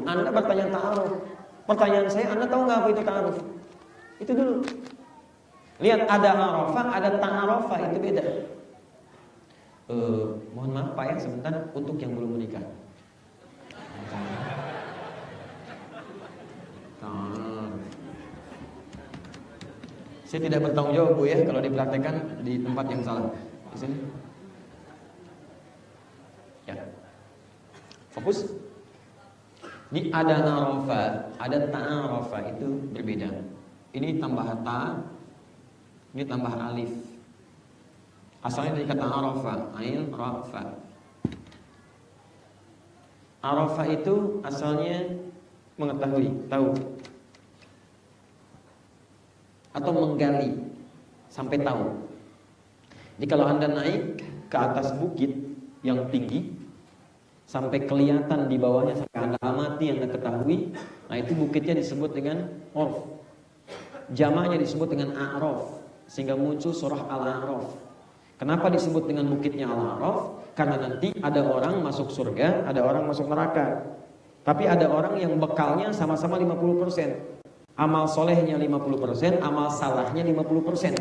Anda bertanya ta'aruf. Pertanyaan saya, Anda tahu nggak apa itu ta'aruf? Itu dulu. Lihat, ada arafah, ada ta'arafah, itu beda. Mohon maaf Pak ya, sebentar, untuk yang belum menikah. Saya tidak bertanggung jawab Bu ya kalau dipraktekkan di tempat yang salah. Di sini. Ya. Fokus. Di ada arafa, ada ta'arafa, itu berbeda. Ini tambah ta, ini tambah alif. Asalnya dari kata arafa, ain rafa. Arafa itu asalnya mengetahui, tahu, atau menggali sampai tahu. Jadi kalau Anda naik ke atas bukit yang tinggi sampai kelihatan di bawahnya, sampai Anda amati, Anda ketahui, nah itu bukitnya disebut dengan orf. Jamaknya disebut dengan a'raf, sehingga muncul surah Al-A'raf. Kenapa disebut dengan bukitnya Al-A'raf? Karena nanti ada orang masuk surga, ada orang masuk neraka. Tapi ada orang yang bekalnya sama-sama 50%. Amal solehnya 50%, amal salahnya 50%.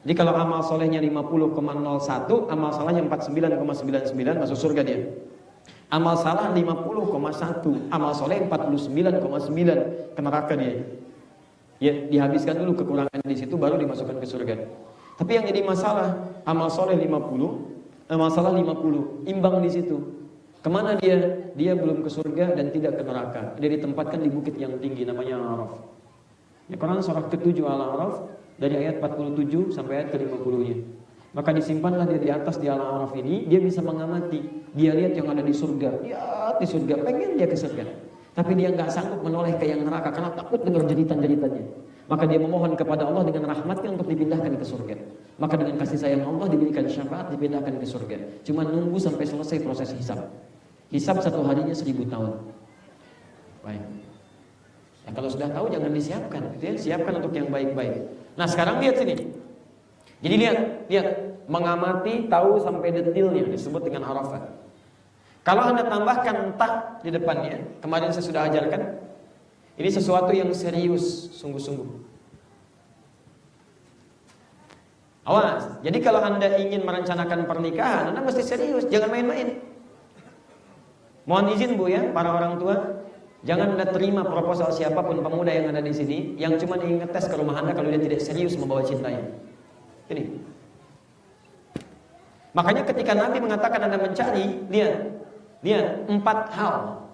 Jadi kalau amal solehnya 50,01, amal salahnya 49,99, masuk surga dia. Amal salah 50,1, amal soleh 49,9, ke neraka dia. Ya, dihabiskan dulu kekurangan di situ, baru dimasukkan ke surga. Tapi yang jadi masalah, amal soleh 50, amal salah 50, imbang di situ. Kemana dia? Dia belum ke surga dan tidak ke neraka. Dia ditempatkan di bukit yang tinggi, namanya Al-A'raf. Ya, Quran surah ke-7 Al-A'raf, dari ayat 47 sampai ayat ke-50-nya. Maka disimpanlah dia di atas di Al-A'raf ini, dia bisa mengamati. Dia lihat yang ada di surga, lihat di surga, pengen dia ke surga. Tapi dia nggak sanggup menoleh ke yang neraka karena takut dengar jeritan-jeritannya. Maka dia memohon kepada Allah dengan rahmatnya untuk dipindahkan ke surga. Maka dengan kasih sayang Allah diberikan syafaat, dipindahkan ke surga. Cuma nunggu sampai selesai proses hisab. Hisab 1 harinya 1000 tahun. Baik. Ya, kalau sudah tahu jangan disiapkan, gitu ya. Siapkan untuk yang baik-baik. Nah sekarang lihat sini. Jadi lihat, mengamati, tahu sampai detailnya disebut dengan arafah. Kalau Anda tambahkan tak di depannya, kemarin saya sudah ajarkan, ini sesuatu yang serius, sungguh-sungguh. Awas, jadi kalau Anda ingin merencanakan pernikahan, Anda mesti serius, jangan main-main. Mohon izin Bu ya, para orang tua, jangan Anda terima proposal siapapun pemuda yang ada di sini, yang cuma ingin ngetes ke rumah Anda kalau dia tidak serius membawa cintanya. Ini. Makanya ketika Nabi mengatakan Anda mencari, lihat 4 hal.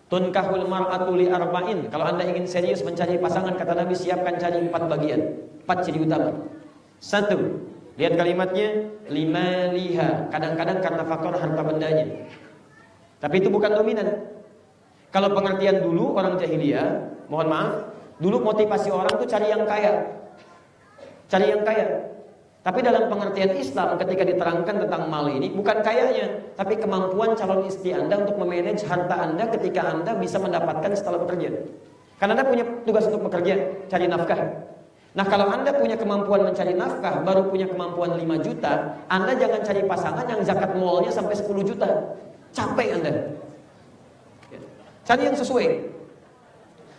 Tunkahul mar'atu li arba'in. Kalau Anda ingin serius mencari pasangan, kata Nabi, siapkan cari 4 bagian, 4 ciri utama. 1, lihat kalimatnya, lima liha. Kadang-kadang karena faktor harta bendanya. Tapi itu bukan dominan. Kalau pengertian dulu orang jahiliyah, mohon maaf, dulu motivasi orang tuh cari yang kaya. Cari yang kaya. Tapi dalam pengertian Islam ketika diterangkan tentang mal ini, bukan kayanya, tapi kemampuan calon istri Anda untuk memanage harta Anda ketika Anda bisa mendapatkan setelah bekerja. Karena Anda punya tugas untuk bekerja, cari nafkah. Nah kalau Anda punya kemampuan mencari nafkah, baru punya kemampuan 5 juta, Anda jangan cari pasangan yang zakat malnya sampai 10 juta. Capek Anda. Cari yang sesuai.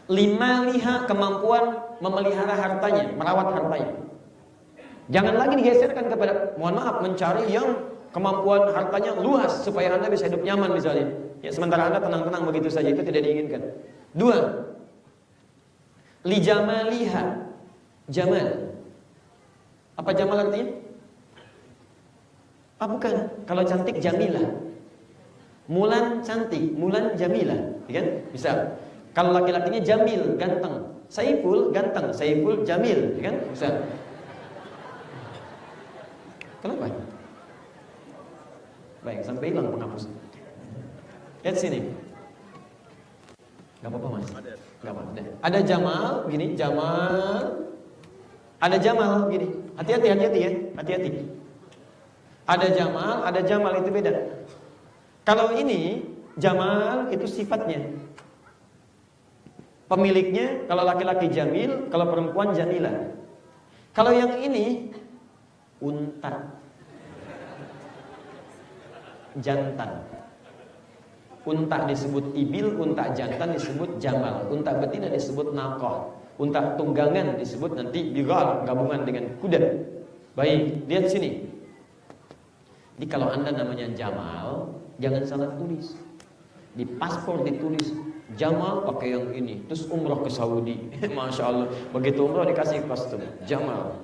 5 liha, kemampuan memelihara hartanya, merawat hartanya. Jangan lagi digeserkan kepada, mohon maaf, mencari yang kemampuan hartanya luas supaya Anda bisa hidup nyaman misalnya. Ya, sementara Anda tenang-tenang begitu saja, itu tidak diinginkan. 2, lijamaliha. Jamal. Apa jamal artinya? Bukan. Kalau cantik jamilah. Mulan cantik, Mulan jamilah, ya kan? Bisa. Kalau laki-lakinya jamil, ganteng. Saiful ganteng, Saiful jamil, ya kan? Bisa. Kenapa? Baik, sampai hilang penghapus. Lihat sini. Gak apa-apa Mas. Gak apa-apa. Ada Jamal, gini, Jamal. Ada Jamal, gini. Hati-hati ya, hati-hati. Ada Jamal itu beda. Kalau ini Jamal itu sifatnya. Pemiliknya kalau laki-laki Jamil, kalau perempuan Jamilah. Kalau yang ini unta, jantan. Unta disebut ibil, unta jantan disebut jamal, unta betina disebut naqah, unta tunggangan disebut nanti bighal, gabungan dengan kuda. Baik, lihat sini. Jadi kalau Anda namanya Jamal, jangan salah tulis. Di paspor ditulis Jamal pakai yang ini, terus umroh ke Saudi. Masya Allah, begitu umroh dikasih kostum Jamal.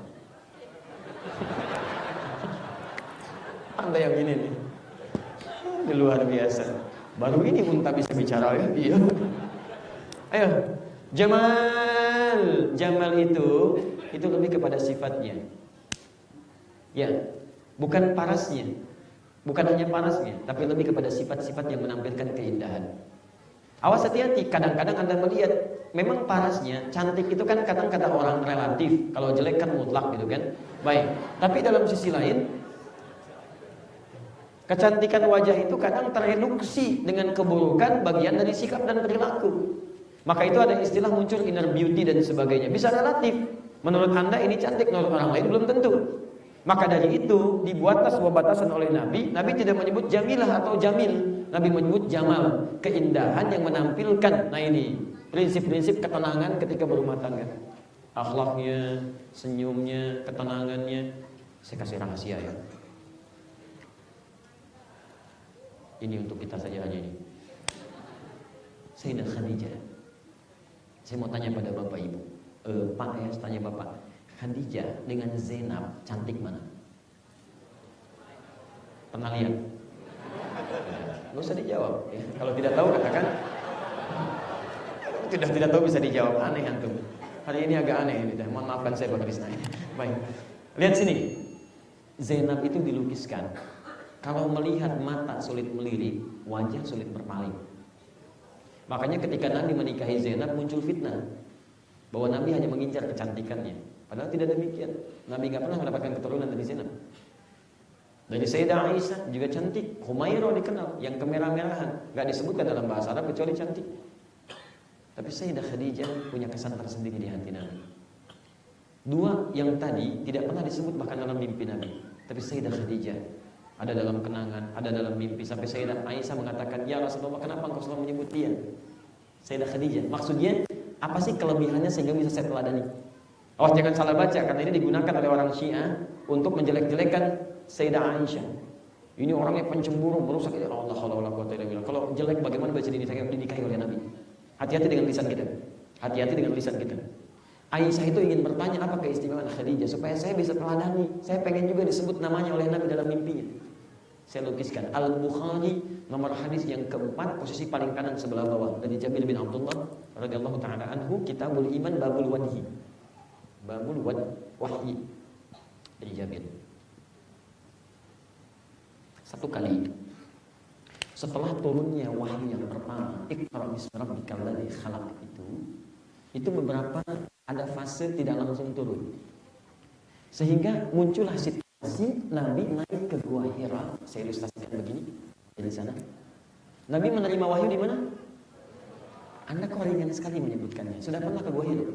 Anda yang ini nih, ini luar biasa. Baru ini unta bisa bicara ya. Iya. Ayo, Jamal. Jamal itu lebih kepada sifatnya. Ya, bukan parasnya. Bukan hanya parasnya, tapi lebih kepada sifat-sifat yang menampilkan keindahan. Awas hati-hati, kadang-kadang Anda melihat memang parasnya, cantik itu kan kadang kata orang relatif. Kalau jelek kan mutlak gitu kan. Baik, tapi dalam sisi lain kecantikan wajah itu kadang tereduksi dengan keburukan bagian dari sikap dan perilaku. Maka itu ada istilah muncul inner beauty dan sebagainya. Bisa relatif. Menurut Anda ini cantik, menurut orang lain belum tentu. Maka dari itu dibuatlah sebuah batasan oleh Nabi. Nabi tidak menyebut jamilah atau jamil. Nabi menyebut jamal, keindahan yang menampilkan. Nah ini prinsip-prinsip ketenangan ketika berumah tangga. Akhlaknya, senyumnya, ketenangannya. Saya kasih rahasia ya. Ini untuk kita saja aja ini. Sayyidah Khadijah. Saya mau tanya pada Bapak Ibu. Pak ya, tanya Bapak. Khadijah dengan Zainab cantik mana? Pernah lihat? Nggak usah dijawab ya. Kalau tidak tahu katakan. Tidak tahu bisa dijawab. Aneh antum. Hari ini agak aneh ini. Mohon maafkan saya Pak Krisna. Baik. Lihat sini. Zainab itu dilukiskan. Kalau melihat mata sulit melirik, wajah sulit berpaling. Makanya ketika Nabi menikahi Zainab muncul fitnah bahwa Nabi hanya mengincar kecantikannya. Padahal tidak demikian. Nabi nggak pernah mendapatkan keturunan dari Zainab. Dari Sayyidah Aisyah juga cantik. Humairah dikenal, yang kemerah-merahan. Nggak disebutkan dalam bahasa Arab kecuali cantik. Tapi Sayyidah Khadijah punya kesan tersendiri di hati Nabi. Dua yang tadi tidak pernah disebut bahkan dalam mimpi Nabi. Tapi Sayyidah Khadijah ada dalam kenangan, ada dalam mimpi. Sampai Sayyidah Aisyah mengatakan, ya Rasulullah, kenapa engkau selalu menyebut dia? Sayyidah Khadijah. Maksudnya, apa sih kelebihannya sehingga bisa saya teladani? Oh, jangan salah baca, karena ini digunakan oleh orang Syiah untuk menjelek-jelekan Sayyidah Aisyah. Ini orangnya pencemburu, merusak. Allah kalau jelek bagaimana baca dinikahi oleh Nabi? Hati-hati dengan lisan kita. Hati-hati dengan lisan kita. Aisyah itu ingin bertanya apa keistimewaan Khadijah supaya saya bisa teladani. Saya pengen juga disebut namanya oleh Nabi dalam mimpinya. Saya lukiskan Al-Bukhari nomor hadis yang keempat, posisi paling kanan sebelah bawah, dari Jabir bin Abdullah radhiyallahu taala anhu, Kitabul Iman Babul Wajhi. Babul Wahyi dari Jabir. Satu kali setelah turunnya wahyu yang pertama, Iqra bismi rabbikal ladzi khalaq, itu beberapa ada fase tidak langsung turun. Sehingga muncullah situasi Nabi naik ke Gua Hira. Saya ilustrasikan begini dari sana. Nabi menerima wahyu di mana? Anda kok ringan sekali menyebutkannya. Sudah pernah ke Gua Hira?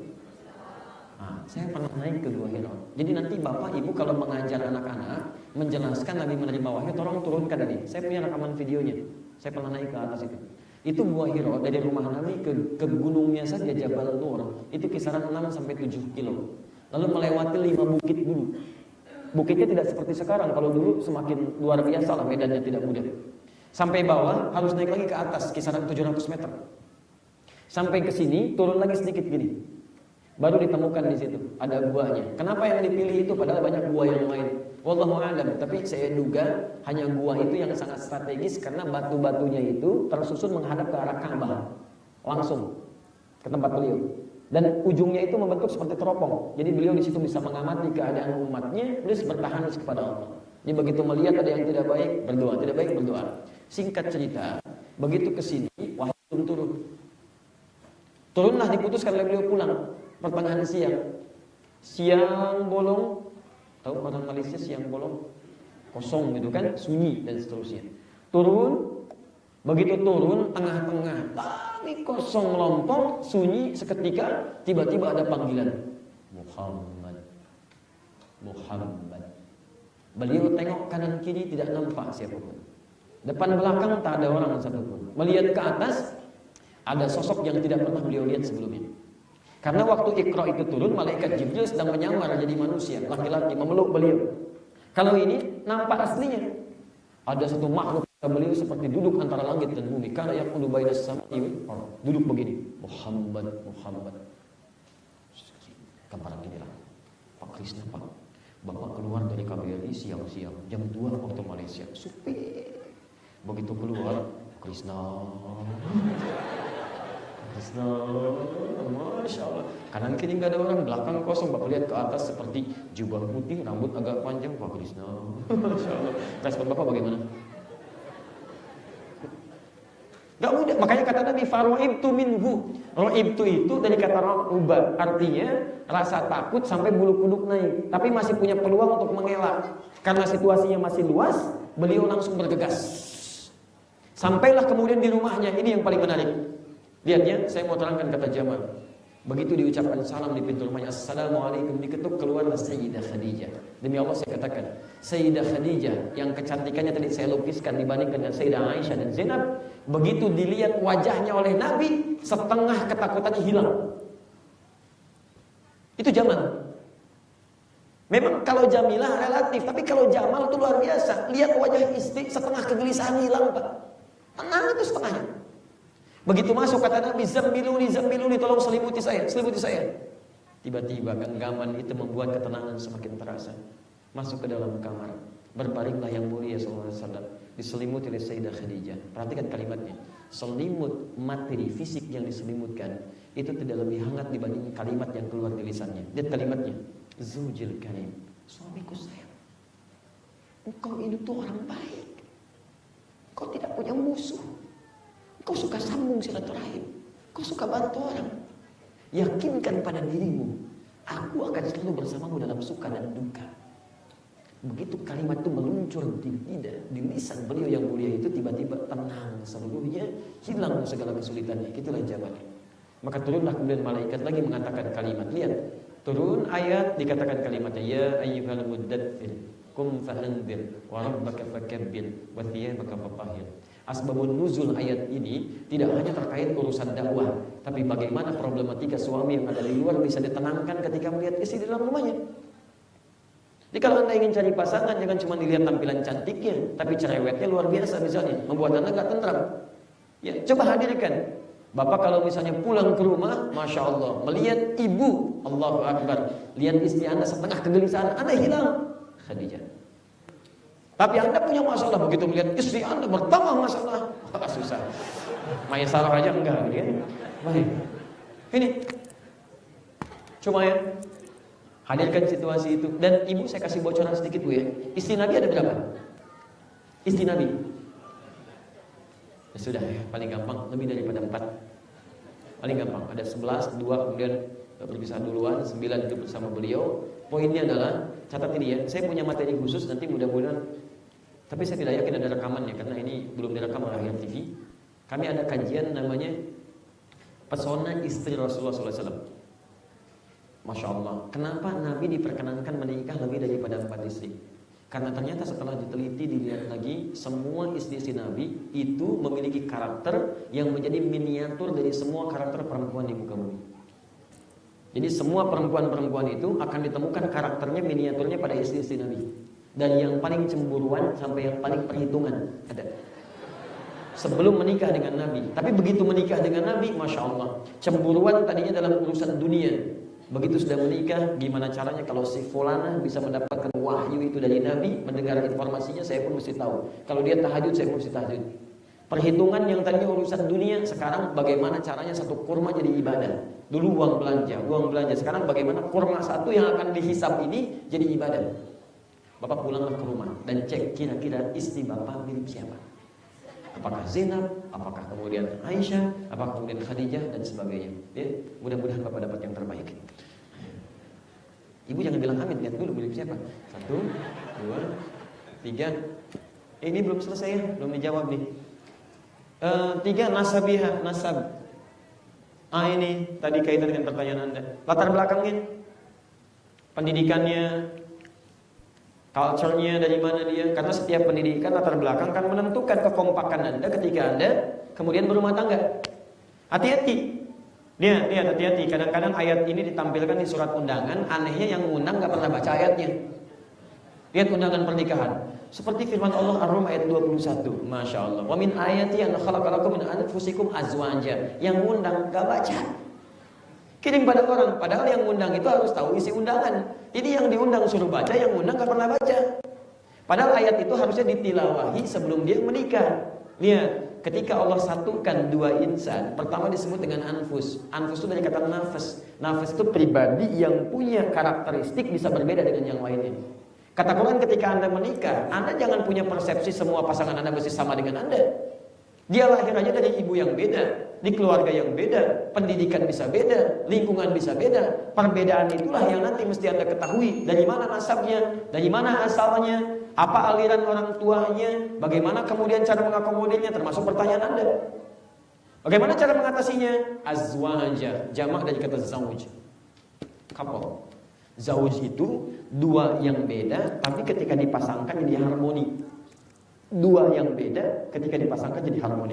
Saya pernah naik ke Gua Hira. Jadi nanti Bapak Ibu kalau mengajar anak-anak menjelaskan Nabi menerima wahyu, tolong turunkan ini. Saya punya rekaman videonya. Saya pernah naik ke atas itu. Itu Gua Hira dari rumah Nabi ke gunungnya saja Jabal Nur itu kisaran 6 sampai 7 kilo. Lalu melewati 5 bukit dulu. Bukitnya tidak seperti sekarang. Kalau dulu semakin luar biasa lah, medannya tidak mudah. Sampai bawah harus naik lagi ke atas kisaran 700 meter. Sampai ke sini turun lagi sedikit gini. Baru ditemukan di situ ada guanya. Kenapa yang dipilih itu padahal banyak gua yang lain? Wallahu a'lam. Tapi saya duga hanya gua itu yang sangat strategis karena batu-batunya itu tersusun menghadap ke arah Ka'bah. Langsung ke tempat beliau. Dan ujungnya itu membentuk seperti teropong. Jadi beliau di situ bisa mengamati keadaan umatnya, terus bertahan kepada Allah. Jadi begitu melihat ada yang tidak baik, berdoa, tidak baik berdoa. Singkat cerita, begitu ke sini wahyu turun. Turunlah diputuskan oleh beliau pulang. Pertengahan siang bolong, tahu orang Malaysia siang bolong, kosong gitu kan, sunyi dan seterusnya. Turun, begitu turun tengah-tengah, tapi kosong lompong, sunyi seketika, tiba-tiba ada panggilan Muhammad. Beliau tengok kanan kiri tidak nampak siapapun. Depan belakang tak ada orang satupun. Melihat ke atas, ada sosok yang tidak pernah beliau lihat sebelumnya. Karena waktu Iqra itu turun, malaikat Jibril sedang menyamar jadi manusia, laki-laki memeluk beliau. Kalau ini nampak aslinya. Ada satu makhluk beliau seperti duduk antara langit dan bumi. Karena yang ulu baina samai duduk begini. Muhammad. Gambaran inilah. Pak Krisna, Pak. Bapak keluar dari KBRI siang-siang, jam 2 waktu Malaysia. Sepi. Begitu keluar, Krisna, Masya Allah. Kanan kiri nggak ada orang, belakang kosong. Bapak lihat ke atas seperti jubah putih, rambut agak panjang, Pak Krisna. Masya Allah. Respon Bapak bagaimana? Gak mudah. Makanya kata Nabi, faroibtu minhu. Roibtu itu dari kata ro'uba, artinya rasa takut sampai bulu kuduk naik. Tapi masih punya peluang untuk mengelak. Karena situasinya masih luas, beliau langsung bergegas. Sampailah kemudian di rumahnya. Ini yang paling menarik. Lihat ya, saya mau terangkan kata Jamal. Begitu diucapkan salam di pintu rumahnya, Assalamualaikum, diketuk, keluarlah Sayyidah Khadijah. Demi Allah saya katakan, Sayyidah Khadijah yang kecantikannya tadi saya lukiskan dibandingkan dengan Sayyidah Aisyah dan Zainab, begitu dilihat wajahnya oleh Nabi, setengah ketakutannya hilang. Itu Jamal. Memang kalau Jamilah relatif, tapi kalau Jamal itu luar biasa. Lihat wajah istri, setengah kegelisahan hilang, Pak. Tenang itu setengahnya. Begitu masuk kata Nabi, Zammiluni, tolong selimuti saya. Tiba-tiba genggaman itu membuat ketenangan semakin terasa. Masuk ke dalam kamar, berbaringlah yang mulia sallallahu alaihi wasallam, diselimuti oleh Sayyidah Khadijah. Perhatikan kalimatnya. Selimut materi fisik yang diselimutkan itu tidak lebih hangat dibanding kalimat yang keluar di lisannya. Lihat kalimatnya. Zaujil karim, suamiku sayang. Engkau ini tuh orang baik. Kau tidak punya musuh. Kau suka sambung silaturahim. Kau suka bantu orang. Yakinkan pada dirimu, aku akan selalu bersamamu dalam suka dan duka. Begitu kalimat itu meluncur di lisan beliau yang mulia itu, tiba-tiba tenang seluruhnya, hilang segala kesulitannya. Itulah jawabannya. Maka turunlah kemudian malaikat lagi mengatakan kalimat. Lihat, turun ayat dikatakan kalimatnya, ya ayyuhal muddatsir qum fa'anzir wa rabbaka fakabbir wa thiyabaka fatahhir. Asbabun nuzul ayat ini tidak hanya terkait urusan dakwah, tapi bagaimana problematika suami yang ada di luar bisa ditenangkan ketika melihat istri di dalam rumahnya. Jadi kalau Anda ingin cari pasangan, jangan cuma dilihat tampilan cantiknya, tapi cerewetnya luar biasa misalnya, membuat Anda nggak tentram. Ya, coba hadirkan. Bapak kalau misalnya pulang ke rumah, Masya Allah, melihat ibu, Allahu Akbar, lihat istri Anda setengah kegelisahan, Anda hilang. Khadijah. Tapi Anda punya masalah, begitu melihat istri Anda bertambah masalah, susah. Maisarah aja enggak, ya. Baik. Ini, cuma ya, hadirkan situasi itu. Dan ibu saya kasih bocoran sedikit Bu ya. Istri Nabi ada berapa? Istri Nabi. Ya sudah ya, paling gampang, lebih daripada 4. Paling gampang, ada 11, 2 kemudian berpisah duluan, 9 itu bersama beliau. Poinnya adalah, catat ini ya, saya punya materi khusus nanti mudah-mudahan, tapi saya tidak yakin ada rekamannya karena ini belum direkam oleh Hayat TV. Kami ada kajian namanya Pesona Istri Rasulullah SAW. Masya Allah, kenapa Nabi diperkenankan menikah lebih daripada 4 istri? Karena ternyata setelah diteliti, dilihat lagi, semua istri-istri Nabi itu memiliki karakter yang menjadi miniatur dari semua karakter perempuan di muka bumi. Jadi semua perempuan-perempuan itu akan ditemukan karakternya, miniaturnya pada istri-istri Nabi. Dari yang paling cemburuan sampai yang paling perhitungan ada. Sebelum menikah dengan Nabi. Tapi begitu menikah dengan Nabi, Masya Allah, cemburuan tadinya dalam urusan dunia. Begitu sudah menikah, gimana caranya kalau si fulana bisa mendapatkan wahyu itu dari Nabi, mendengar informasinya, saya pun mesti tahu. Kalau dia tahajud, saya pun mesti tahajud. Perhitungan yang tadinya urusan dunia, sekarang bagaimana caranya satu kurma jadi ibadah. Dulu uang belanja. Sekarang bagaimana kurma satu yang akan dihisap ini jadi ibadah. Bapak pulanglah ke rumah dan cek kira-kira istri Bapak mirip siapa. Apakah Zainab, apakah kemudian Aisyah, apakah kemudian Khadijah dan sebagainya. Ya, mudah-mudahan Bapak dapat yang terbaik. Ibu jangan bilang amin, lihat dulu mirip siapa. 1, 2, 3. Ini belum selesai ya, belum dijawab nih. 3 nasabiha, nasab. Ini tadi kaitan dengan pertanyaan Anda. Latar belakangnya, pendidikannya, culture-nya dari mana dia. Karena setiap pendidikan latar belakang kan menentukan kekompakan Anda ketika Anda kemudian berumah tangga. Hati-hati. Lihat, hati-hati. Kadang-kadang ayat ini ditampilkan di surat undangan, anehnya yang undang nggak pernah baca ayatnya. Lihat undangan pernikahan. Seperti firman Allah Ar-Rum ayat 21. Masya Allah. Wa min ayati an khalaqalakum min anfusikum azwaja. Yang undang nggak baca. Kirim pada orang. Padahal yang undang itu harus tahu isi undangan. Ini yang diundang suruh baca, yang undang nggak pernah baca. Padahal ayat itu harusnya ditilawahi sebelum dia menikah. Lihat. Ketika Allah satukan dua insan, pertama disebut dengan anfus. Anfus itu dari kata nafas. Nafas itu pribadi yang punya karakteristik bisa berbeda dengan yang lainnya. Kata Quran ketika Anda menikah, Anda jangan punya persepsi semua pasangan Anda mesti sama dengan Anda. Dia lahir aja dari ibu yang beda, di keluarga yang beda, pendidikan bisa beda, lingkungan bisa beda. Perbedaan itulah yang nanti mesti Anda ketahui. Dari mana nasabnya, dari mana asalnya, apa aliran orang tuanya, bagaimana kemudian cara mengakomodirnya, termasuk pertanyaan Anda. Bagaimana cara mengatasinya? Azwaja, jamak dari kata zauj. Couple. Zauj itu dua yang beda, tapi ketika dipasangkan jadi harmoni. Dua yang beda, ketika dipasangkan jadi harmoni.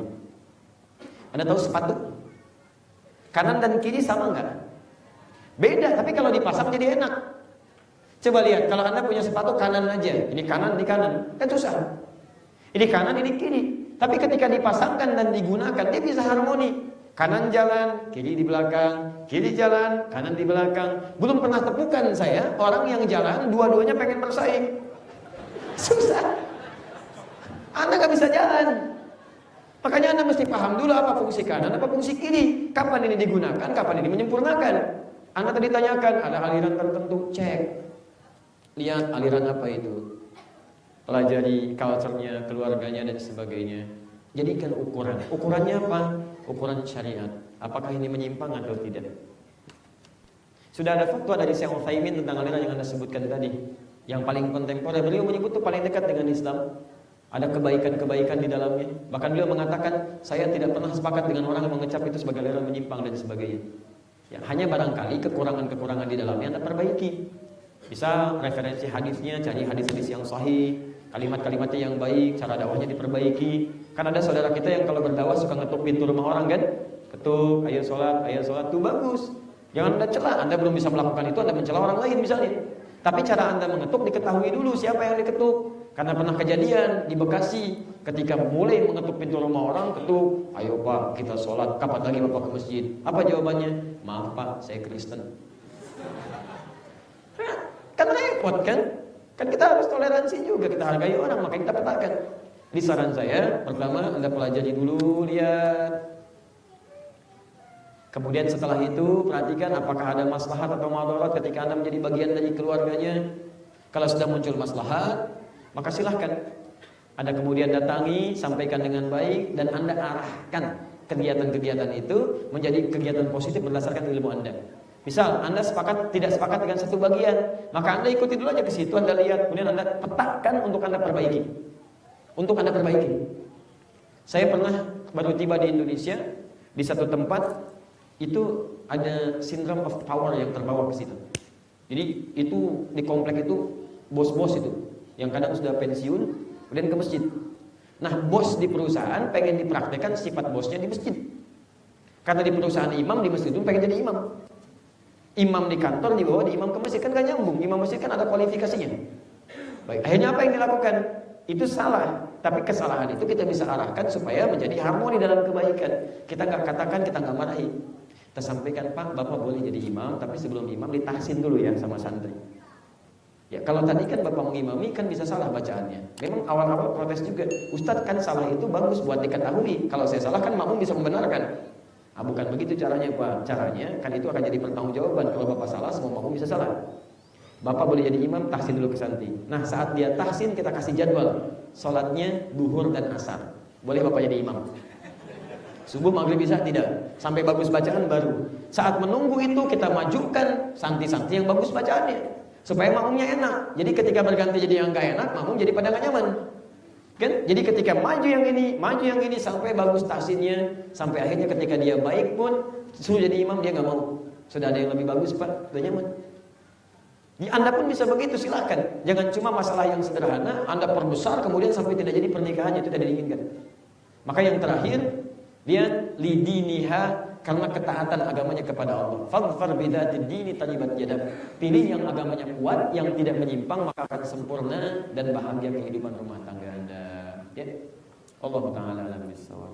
Anda tahu sepatu? Kanan dan kiri sama nggak? Beda, tapi kalau dipasang jadi enak. Coba lihat, kalau Anda punya sepatu kanan aja, ini kanan, kan susah. Ini kanan, ini kiri. Tapi ketika dipasangkan dan digunakan, dia bisa harmoni. Kanan jalan, kiri di belakang, kiri jalan, kanan di belakang. Belum pernah temukan saya orang yang jalan, dua-duanya pengen bersaing. Susah. Anda nggak bisa jalan. Makanya Anda mesti paham dulu apa fungsi kanan, apa fungsi kiri. Kapan ini digunakan, kapan ini menyempurnakan. Anda tadi tanyakan, ada aliran tertentu, cek. Lihat aliran apa itu. Pelajari culture-nya, keluarganya dan sebagainya. Jadikan ukuran. Ukurannya apa? Ukuran syariat. Apakah ini menyimpang atau tidak? Sudah ada fatwa dari Syekh Utsaimin tentang aliran yang Anda sebutkan tadi. Yang paling kontemporer, beliau menyebut itu paling dekat dengan Islam. Ada kebaikan-kebaikan di dalamnya. Bahkan beliau mengatakan, saya tidak pernah sepakat dengan orang yang mengecap itu sebagai aliran menyimpang dan sebagainya. Ya, hanya barangkali kekurangan-kekurangan di dalamnya Anda perbaiki. Bisa referensi hadisnya, cari hadis-hadis yang sahih, kalimat-kalimatnya yang baik, cara dakwahnya diperbaiki. Kan ada saudara kita yang kalau berdakwah suka ngetuk pintu rumah orang kan? Ketuk, ayo sholat, itu bagus. Jangan Anda celah, Anda belum bisa melakukan itu, Anda mencela orang lain misalnya. Tapi cara Anda mengetuk diketahui dulu siapa yang diketuk. Karena pernah kejadian di Bekasi, ketika mulai mengetuk pintu rumah orang, ketuk, ayo Pak, kita sholat, kapan lagi Bapak ke masjid? Apa jawabannya? Maaf Pak, saya Kristen. Kan repot kan? Kan kita harus toleransi juga, kita hargai orang, makanya kita katakan. Di saran saya, pertama Anda pelajari dulu, lihat. Kemudian setelah itu, perhatikan apakah ada maslahat atau madarat ketika Anda menjadi bagian dari keluarganya. Kalau sudah muncul maslahat, maka silahkan. Anda kemudian datangi, sampaikan dengan baik, dan Anda arahkan kegiatan-kegiatan itu menjadi kegiatan positif berdasarkan ilmu Anda. Misal, Anda tidak sepakat dengan satu bagian, maka Anda ikuti dulu aja ke situ, Anda lihat, kemudian Anda petakan untuk Anda perbaiki. Saya pernah baru tiba di Indonesia, di satu tempat, itu ada syndrome of power yang terbawa ke situ. Jadi, itu di komplek itu, bos-bos itu, yang kadang sudah pensiun, kemudian ke masjid. Nah, bos di perusahaan pengen dipraktekkan sifat bosnya di masjid. Karena di perusahaan imam, di masjid itu pengen jadi imam. Imam di kantor dibawa di imam ke masjid, kan gak nyambung. Imam masjid kan ada kualifikasinya. Baik, akhirnya apa yang dilakukan? Itu salah. Tapi kesalahan itu kita bisa arahkan supaya menjadi harmoni dalam kebaikan. Kita gak katakan, kita gak marahi. Kita sampaikan, Pak, Bapak boleh jadi imam, tapi sebelum imam ditahsin dulu ya sama santri. Ya, kalau tadi kan Bapak mengimami kan bisa salah bacaannya. Memang awal-awal protes juga. Ustadz kan salah itu bagus buat diketahui. Kalau saya salah kan makmum bisa membenarkan. Bukan begitu caranya Pak. Caranya kan itu akan jadi pertanggungjawaban. Kalau Bapak salah, semua makmum bisa salah. Bapak boleh jadi imam, tahsin dulu ke santri. Nah, saat dia tahsin kita kasih jadwal. Salatnya duhur dan asar. Boleh Bapak jadi imam. Subuh, maghrib, isya tidak. Sampai bagus bacaan baru. Saat menunggu itu kita majukan santri-santri yang bagus bacaannya. Supaya makmumnya enak. Jadi ketika berganti jadi yang gak enak, makmum jadi pada gak nyaman. Kan? Jadi ketika maju yang ini sampai bagus tahsinnya, sampai akhirnya ketika dia baik pun suruh jadi imam dia nggak mau. Sudah ada yang lebih bagus Pak, udah nyaman. Anda pun bisa begitu, silakan. Jangan cuma masalah yang sederhana Anda perbesar kemudian sampai tidak jadi pernikahannya, itu tidak diinginkan. Maka yang terakhir, lihat lidiniha, karena ketaatan agamanya kepada Allah. Fadfar bidzatid dini talibat yadak. Pilih yang agamanya kuat, yang tidak menyimpang, maka akan sempurna dan bahagia kehidupan rumah tangga Anda. Ya. Allah Ta'ala alam bisawab.